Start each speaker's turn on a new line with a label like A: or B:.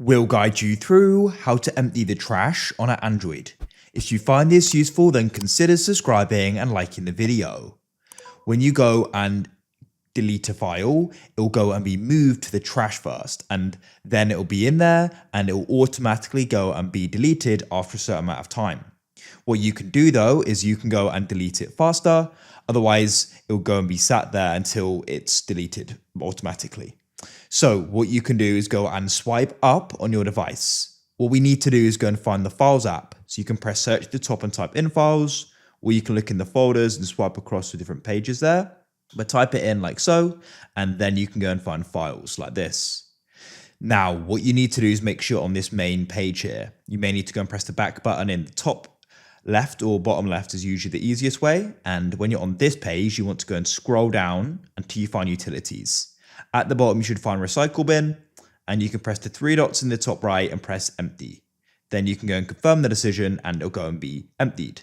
A: We'll guide you through how to empty the trash on an Android. If you find this useful, then consider subscribing and liking the video. When you go and delete a file, it'll go and be moved to the trash first, and then it'll be in there and it'll automatically go and be deleted after a certain amount of time. What you can do though is you can go and delete it faster, otherwise it'll go and be sat there until it's deleted automatically. So what you can do is go and swipe up on your device. What we need to do is go and find the Files app. So you can press search at the top and type in Files, or you can look in the folders and swipe across to different pages there. But type it in like so, and then you can go and find Files like this. Now, what you need to do is make sure on this main page here, you may need to go and press the back button in the top left or bottom left is usually the easiest way. And when you're on this page, you want to go and scroll down until you find Utilities. At the bottom, you should find Recycle Bin, and you can press the three dots in the top right and press Empty. Then you can go and confirm the decision and it'll go and be emptied.